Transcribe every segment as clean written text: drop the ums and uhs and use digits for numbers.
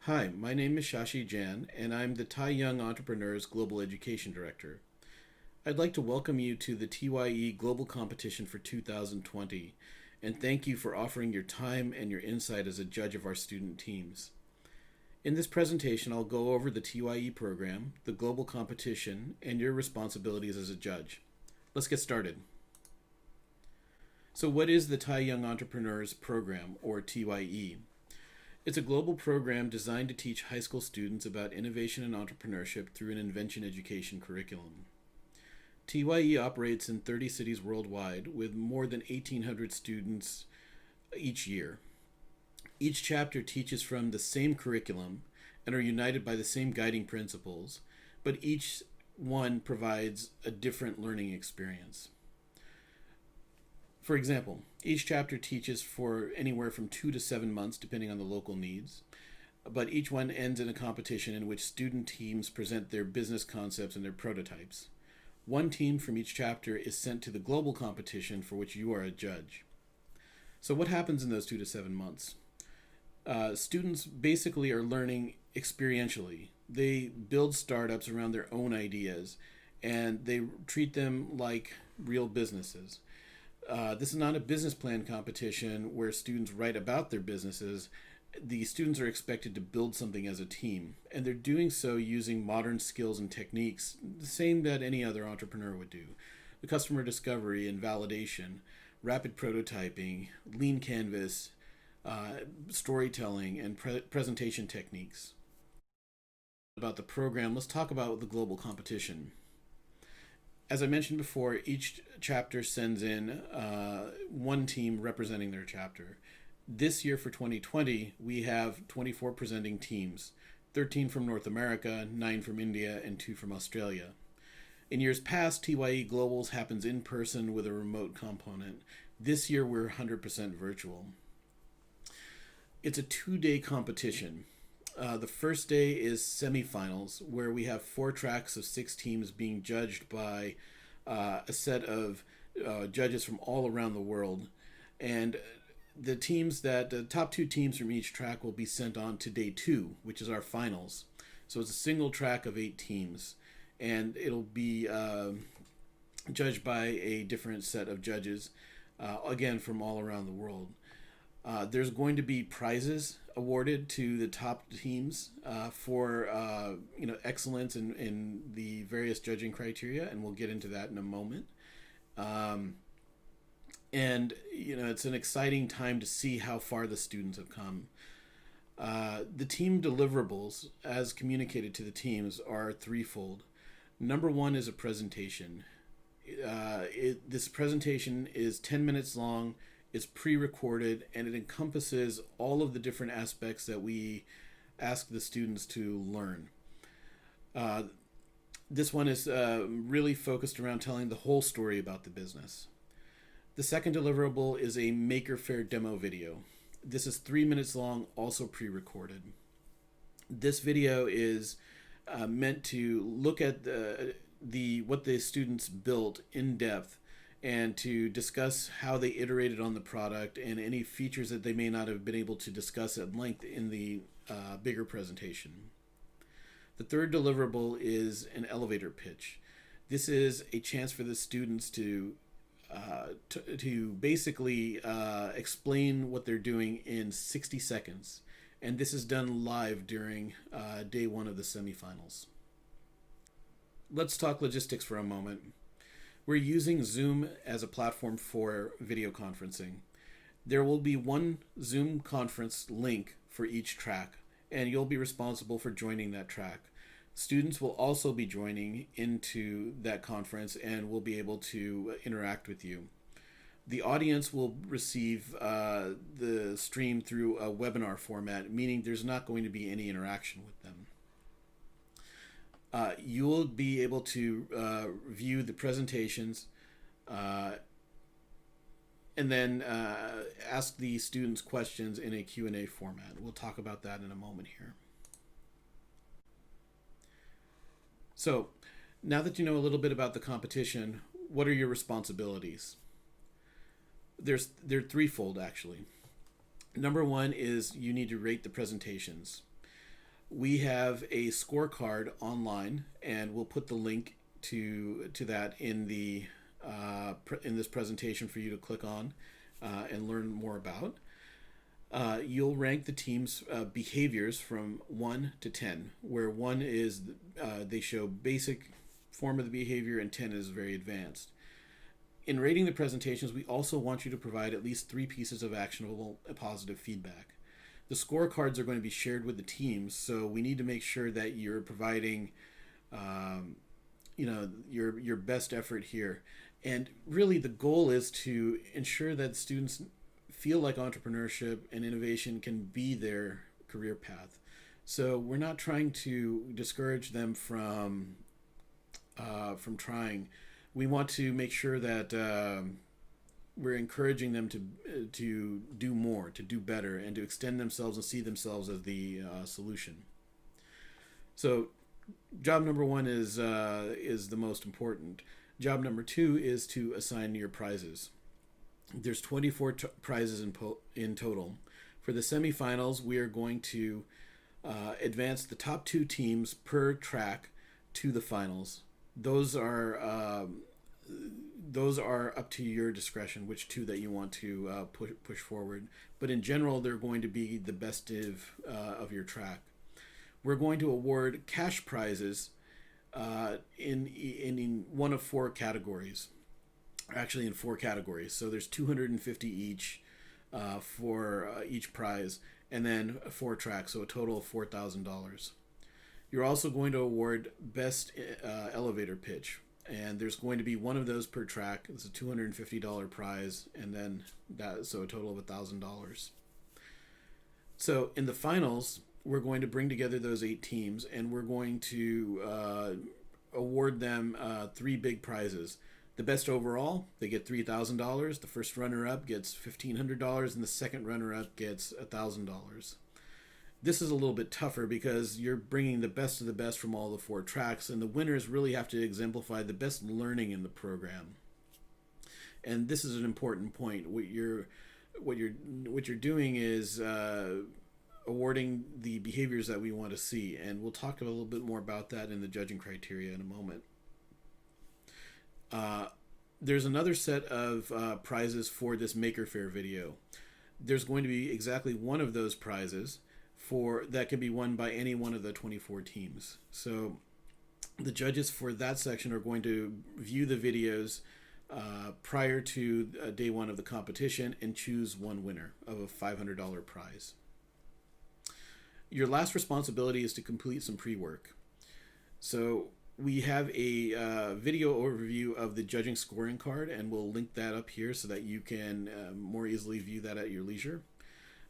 Hi, my name is Shashi Jan, and I'm the TYE Young Entrepreneurs Global Education Director. I'd like to welcome you to the TYE Global Competition for 2020, and thank you for offering your time and your insight as a judge of our student teams. In this presentation, I'll go over the TYE program, the global competition, and your responsibilities as a judge. Let's get started. So what is the TYE Young Entrepreneurs Program, or TYE? It's a global program designed to teach high school students about innovation and entrepreneurship through an invention education curriculum. TYE operates in 30 cities worldwide with more than 1,800 students each year. Each chapter teaches from the same curriculum and are united by the same guiding principles, but each one provides a different learning experience. For example, each chapter teaches for anywhere from 2 to 7 months, depending on the local needs, but each one ends in a competition in which student teams present their business concepts and their prototypes. One team from each chapter is sent to the global competition for which you are a judge. So what happens in those 2 to 7 months? Students basically are learning experientially. They build startups around their own ideas, and they treat them like real businesses. This is not a business plan competition where students write about their businesses. The students are expected to build something as a team, and they're doing so using modern skills and techniques, the same that any other entrepreneur would do. The customer discovery and validation, rapid prototyping, lean canvas, storytelling, and presentation techniques. About the program, let's talk about the global competition. As I mentioned before, each chapter sends in one team representing their chapter. This year for 2020, we have 24 presenting teams, 13 from North America, 9 from India, and 2 from Australia. In years past, TYE Globals happens in person with a remote component. This year, we're 100% virtual. It's a 2-day competition. The first day is semifinals, where we have 4 tracks of 6 teams being judged by a set of judges from all around the world. And the top 2 teams from each track will be sent on to day 2, which is our finals. So it's a single track of 8 teams, and it'll be judged by a different set of judges, again, from all around the world. There's going to be prizes awarded to the top teams for excellence in the various judging criteria, and we'll get into that in a moment. It's an exciting time to see how far the students have come. The team deliverables, as communicated to the teams, are threefold. Number 1 is a presentation. This presentation is 10 minutes long. It's pre-recorded, and it encompasses all of the different aspects that we ask the students to learn. This one is really focused around telling the whole story about the business. The second deliverable is a Maker Faire demo video. This is 3 minutes long, also pre-recorded. This video is meant to look at what the students built in depth, and to discuss how they iterated on the product and any features that they may not have been able to discuss at length in the bigger presentation. The third deliverable is an elevator pitch. This is a chance for the students to basically explain what they're doing in 60 seconds. And this is done live during day 1 of the semifinals. Let's talk logistics for a moment. We're using Zoom as a platform for video conferencing. There will be one Zoom conference link for each track, and you'll be responsible for joining that track. Students will also be joining into that conference and will be able to interact with you. The audience will receive the stream through a webinar format, meaning there's not going to be any interaction with them. You'll be able to view the presentations and then ask the students questions in a Q&A format. We'll talk about that in a moment here. So now that you know a little bit about the competition, what are your responsibilities? They're threefold, actually. Number 1 is you need to rate the presentations. We have a scorecard online, and we'll put the link to that in this presentation for you to click on and learn more about. You'll rank the team's behaviors from 1 to 10, where 1 is they show basic form of the behavior and 10 is very advanced. In rating the presentations, we also want you to provide at least 3 pieces of actionable positive feedback. The scorecards are going to be shared with the teams, so we need to make sure that you're providing your best effort here. And really the goal is to ensure that students feel like entrepreneurship and innovation can be their career path. So we're not trying to discourage them from trying. We want to make sure that we're encouraging them to do more, to do better, and to extend themselves and see themselves as the solution. So, job number 1 is the most important. Job number 2 is to assign your prizes. There's 24 prizes in total. For the semifinals, we are going to advance the top 2 teams per track to the finals. Those are up to your discretion, which 2 that you want to push forward. But in general, they're going to be the best of your track. We're going to award cash prizes in one of 4 categories. Actually, in 4 categories. So there's 250 each for each prize, and then 4 tracks, so a total of $4,000. You're also going to award best elevator pitch, and there's going to be one of those per track. It's a $250 prize, and then so a total of $1,000. So in the finals, we're going to bring together those 8 teams, and we're going to award them 3 big prizes. The best overall, they get $3,000. The first runner-up gets $1,500, and the second runner-up gets $1,000. This is a little bit tougher because you're bringing the best of the best from all the 4 tracks, and the winners really have to exemplify the best learning in the program. And this is an important point. What you're doing is awarding the behaviors that we want to see, and we'll talk a little bit more about that in the judging criteria in a moment. There's another set of prizes for this Maker Faire video. There's going to be exactly one of those prizes that can be won by any one of the 24 teams. So the judges for that section are going to view the videos prior to day 1 of the competition and choose one winner of a $500 prize. Your last responsibility is to complete some pre-work. So we have a video overview of the judging scoring card, and we'll link that up here so that you can more easily view that at your leisure.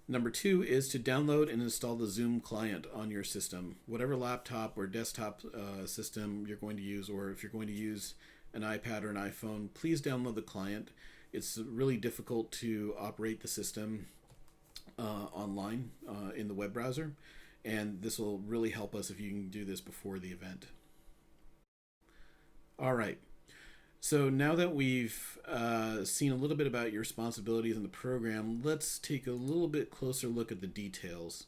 Number 2 is to download and install the Zoom client on your system. Whatever laptop or desktop system you're going to use, or if you're going to use an iPad or an iPhone, please download the client. It's really difficult to operate the system online in the web browser, and this will really help us if you can do this before the event. All right, so now that we've seen a little bit about your responsibilities in the program, let's take a little bit closer look at the details.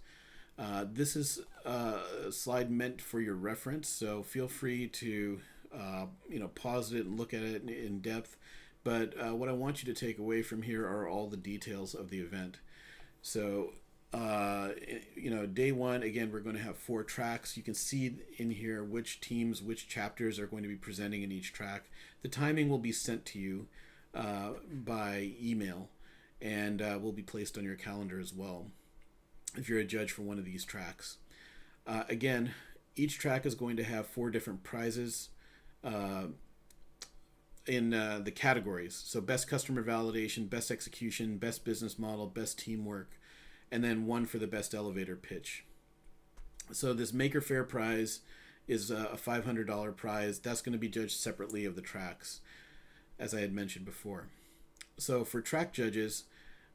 This is a slide meant for your reference, so feel free to pause it and look at it in depth. But what I want you to take away from here are all the details of the event. So day 1, again, we're going to have 4 tracks. You can see in here which teams, which chapters are going to be presenting in each track. The timing will be sent to you by email, and will be placed on your calendar as well if you're a judge for one of these tracks. Again, each track is going to have 4 different prizes in the categories. So best customer validation, best execution, best business model, best teamwork, and then 1 for the best elevator pitch. So this Maker Faire prize is a $500 prize. That's going to be judged separately of the tracks, as I had mentioned before. So for track judges,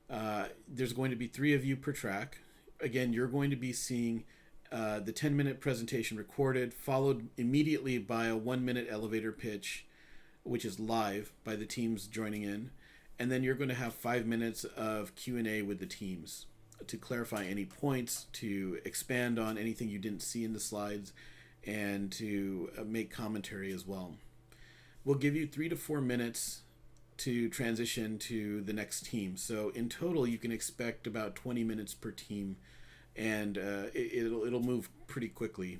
there's going to be 3 of you per track. Again, you're going to be seeing the 10-minute presentation recorded, followed immediately by a 1-minute elevator pitch, which is live by the teams joining in. And then you're going to have 5 minutes of Q&A with the teams. to clarify any points, to expand on anything you didn't see in the slides, and to make commentary as well. We'll give you 3 to 4 minutes to transition to the next team. So in total, you can expect about 20 minutes per team, and it'll move pretty quickly.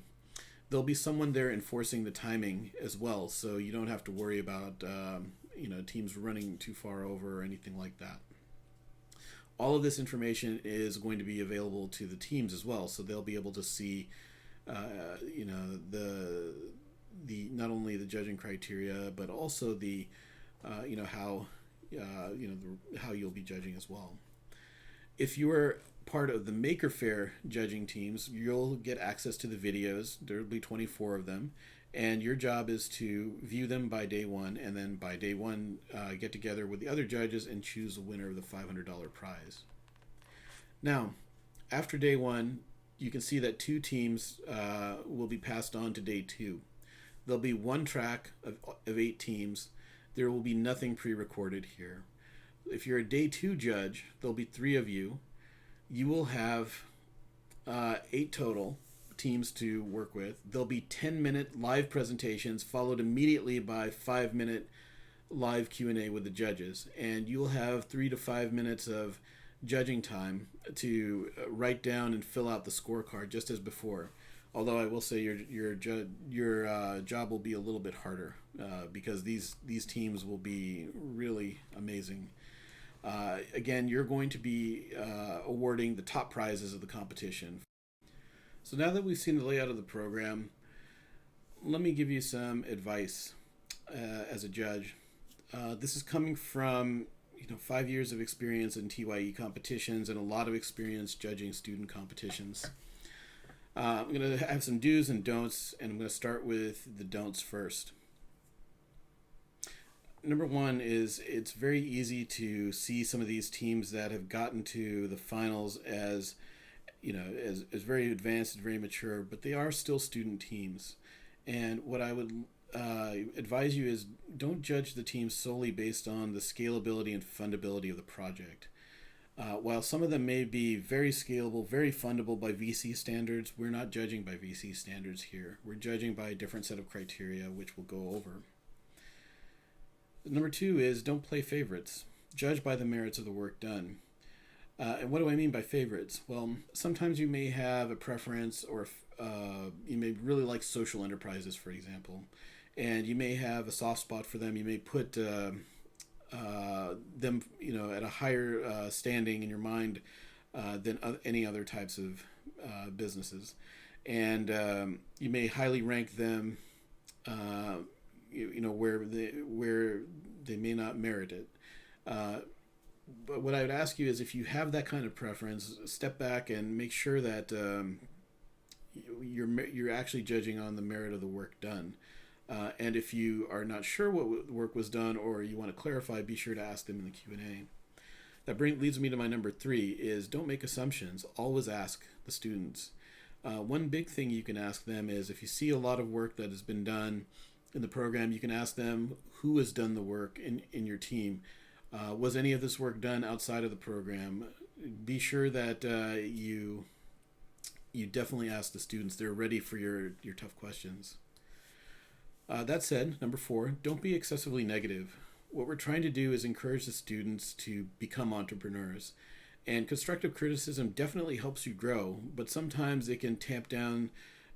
There'll be someone there enforcing the timing as well, so you don't have to worry about teams running too far over or anything like that. All of this information is going to be available to the teams as well, so they'll be able to see the not only the judging criteria, but also the how you'll be judging as well. If you are part of the Maker Faire judging teams, you'll get access to the videos. There'll be 24 of them, and your job is to view them by day one, and then by day one get together with the other judges and choose the winner of the $500 prize. Now, after day one, you can see that 2 teams will be passed on to day 2. There'll be 1 track of 8 teams. There will be nothing pre-recorded here. If you're a day 2 judge, there'll be 3 of you. You will have 8 total teams to work with. There'll be 10-minute live presentations followed immediately by 5-minute live Q&A with the judges. And you'll have 3 to 5 minutes of judging time to write down and fill out the scorecard just as before. Although I will say your job will be a little bit harder because these teams will be really amazing. Again, you're going to be awarding the top prizes of the competition. So now that we've seen the layout of the program, let me give you some advice as a judge. This is coming from 5 years of experience in TYE competitions and a lot of experience judging student competitions. I'm going to have some do's and don'ts, and I'm going to start with the don'ts first. Number 1 is it's very easy to see some of these teams that have gotten to the finals as very advanced and very mature, but they are still student teams. And what I would advise you is don't judge the teams solely based on the scalability and fundability of the project. While some of them may be very scalable, very fundable by VC standards, we're not judging by VC standards here. We're judging by a different set of criteria, which we'll go over. Number 2 is don't play favorites. Judge by the merits of the work done. And what do I mean by favorites? Well, sometimes you may have a preference, or you may really like social enterprises, for example, and you may have a soft spot for them. You may put them at a higher standing in your mind than any other types of businesses, and you may highly rank them where they may not merit it. But what I would ask you is, if you have that kind of preference, step back and make sure that you're actually judging on the merit of the work done. And if you are not sure what work was done, or you want to clarify, be sure to ask them in the Q&A. That leads me to my number 3 is don't make assumptions. Always ask the students. One big thing you can ask them is, if you see a lot of work that has been done in the program, you can ask them who has done the work in your team. Was any of this work done outside of the program? Be sure that you definitely ask the students. They're ready for your tough questions. That said, number 4, don't be excessively negative. What we're trying to do is encourage the students to become entrepreneurs. And constructive criticism definitely helps you grow, but sometimes it can tamp down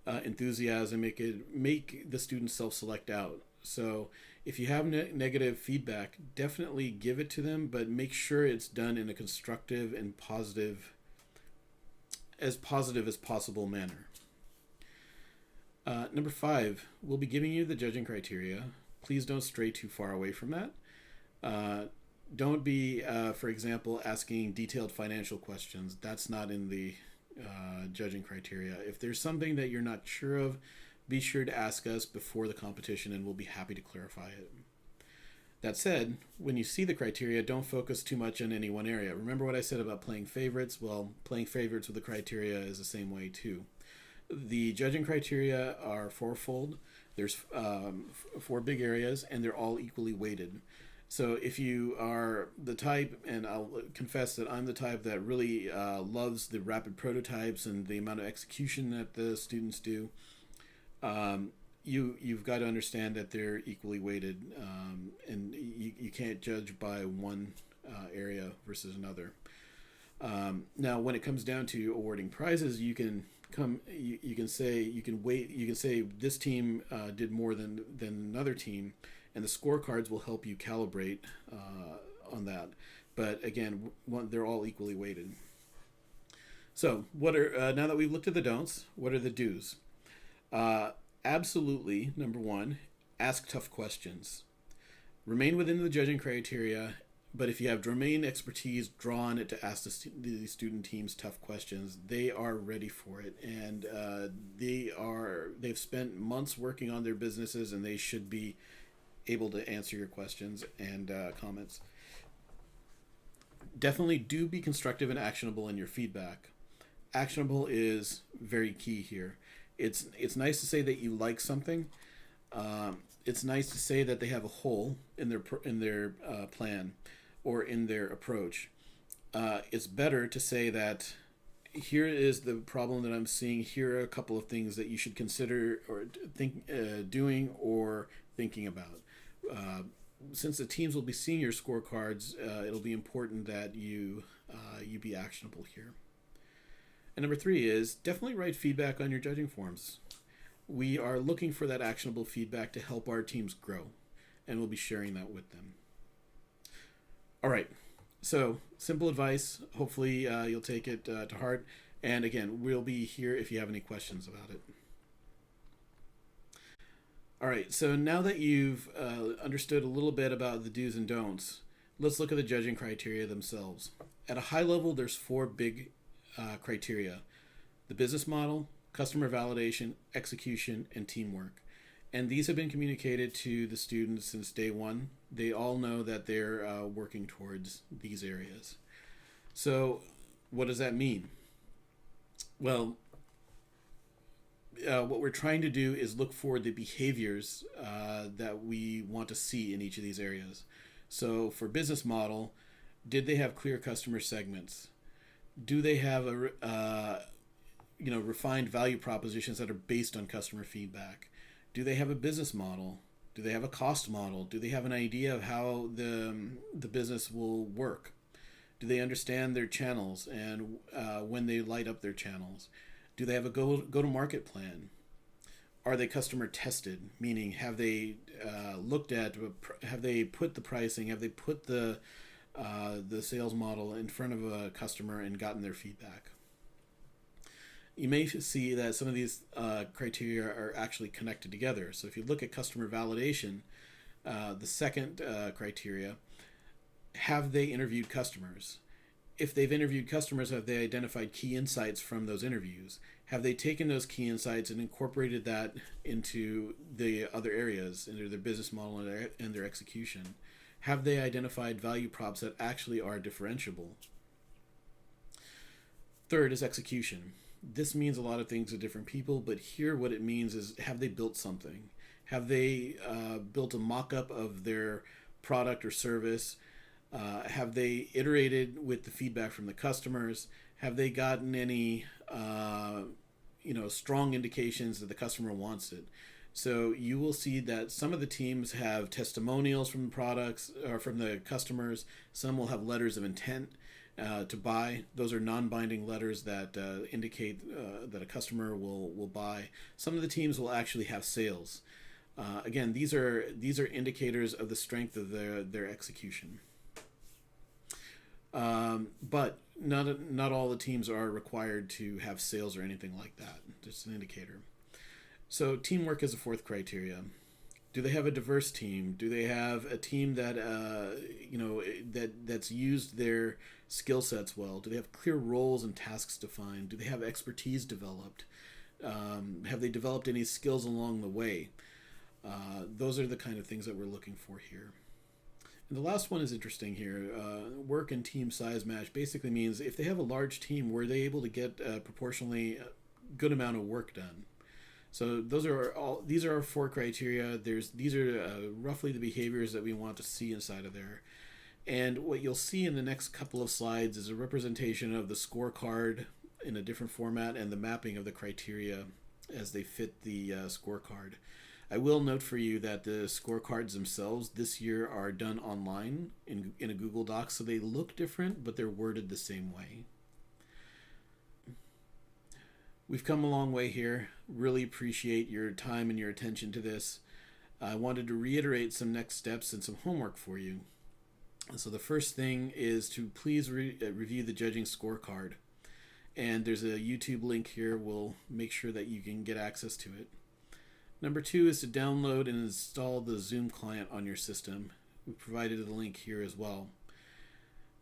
enthusiasm, make the students self-select out. So if you have negative feedback, definitely give it to them, but make sure it's done in a constructive and positive as possible manner. Number 5, we'll be giving you the judging criteria. Please don't stray too far away from that. Don't be, for example, asking detailed financial questions. That's not in the judging criteria. If there's something that you're not sure of, be sure to ask us before the competition, and we'll be happy to clarify it. That said, when you see the criteria, don't focus too much on any one area. Remember what I said about playing favorites? Well, playing favorites with the criteria is the same way too. The judging criteria are fourfold. There's 4 big areas, and they're all equally weighted. So if you are the type, and I'll confess that I'm the type that really loves the rapid prototypes and the amount of execution that the students do, you've got to understand that they're equally weighted, and you can't judge by one area versus another. Now, when it comes down to awarding prizes, you can say this team did more than another team, and the scorecards will help you calibrate on that. But again, they're all equally weighted. So, what are now that we've looked at the don'ts, what are the do's? Absolutely, number one, ask tough questions. Remain within the judging criteria, but if you have domain expertise, draw on it to ask the student teams tough questions. They are ready for it, and they've spent months working on their businesses, and they should be able to answer your questions and comments. Definitely do be constructive and actionable in your feedback. Actionable is very key here. It's nice to say that you like something. It's nice to say that they have a hole in their plan or in their approach. It's better to say that here is the problem that I'm seeing. Here are a couple of things that you should consider or think doing or thinking about. Since the teams will be seeing your scorecards, it'll be important that you be actionable here. And number three is definitely write feedback on your judging forms. We are looking for that actionable feedback to help our teams grow, and we'll be sharing that with them. All right, so simple advice. Hopefully you'll take it to heart. And again, we'll be here if you have any questions about it. All right, so now that you've understood a little bit about the do's and don'ts, let's look at the judging criteria themselves. At a high level, there's four big criteria: the business model, customer validation, execution, and teamwork. And these have been communicated to the students since day one. They all know that they're working towards these areas. So what does that mean? Well, what we're trying to do is look for the behaviors that we want to see in each of these areas. So for business model, did they have clear customer segments? Do they have refined value propositions that are based on customer feedback? Do they have a business model? Do they have a cost model? Do they have an idea of how the business will work? Do they understand their channels and when they light up their channels? Do they have a go-to-market plan? Are they customer tested? Meaning, have they looked at, have they put the pricing, have they put the sales model in front of a customer and gotten their feedback? You may see that some of these criteria are actually connected together. So if you look at customer validation, the second criteria, have they interviewed customers? If they've interviewed customers, have they identified key insights from those interviews? Have they taken those key insights and incorporated that into the other areas, into their business model and their execution? Have they identified value props that actually are differentiable? Third is execution. This means a lot of things to different people, but here what it means is, have they built something? Have they built a mock-up of their product or service? Have they iterated with the feedback from the customers? Have they gotten any strong indications that the customer wants it? So you will see that some of the teams have testimonials from the products or from the customers. Some will have letters of intent to buy. Those are non-binding letters that indicate that a customer will buy. Some of the teams will actually have sales. Again, these are indicators of the strength of their execution. But not all the teams are required to have sales or anything like that. Just an indicator. So teamwork is a fourth criteria. Do they have a diverse team? Do they have a team that that's used their skill sets well? Do they have clear roles and tasks defined? Do they have expertise developed? Have they developed any skills along the way? Those are the kind of things that we're looking for here. And the last one is interesting here. Work and team size match basically means if they have a large team, were they able to get a proportionally good amount of work done? So these are our four criteria. These are roughly the behaviors that we want to see inside of there. And what you'll see in the next couple of slides is a representation of the scorecard in a different format and the mapping of the criteria as they fit the scorecard. I will note for you that the scorecards themselves this year are done online in a Google Doc, so they look different, but they're worded the same way. We've come a long way here. Really appreciate your time and your attention to this. I wanted to reiterate some next steps and some homework for you. So the first thing is to please review the judging scorecard. And there's a YouTube link here. We'll make sure that you can get access to it. Number two is to download and install the Zoom client on your system. We provided a link here as well.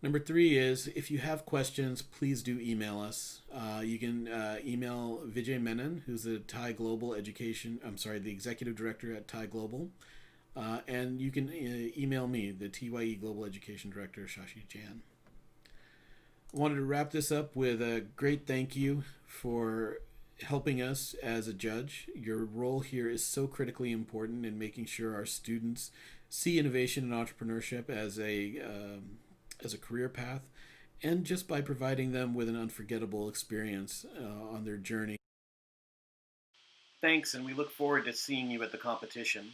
Number three is, if you have questions, please do email us. You can email Vijay Menon, who's the the executive director at TYE Global. And you can email me, the TYE Global Education Director, Shashi Jan. I wanted to wrap this up with a great thank you for helping us as a judge. Your role here is so critically important in making sure our students see innovation and entrepreneurship as a career path, and just by providing them with an unforgettable experience on their journey. Thanks, and we look forward to seeing you at the competition.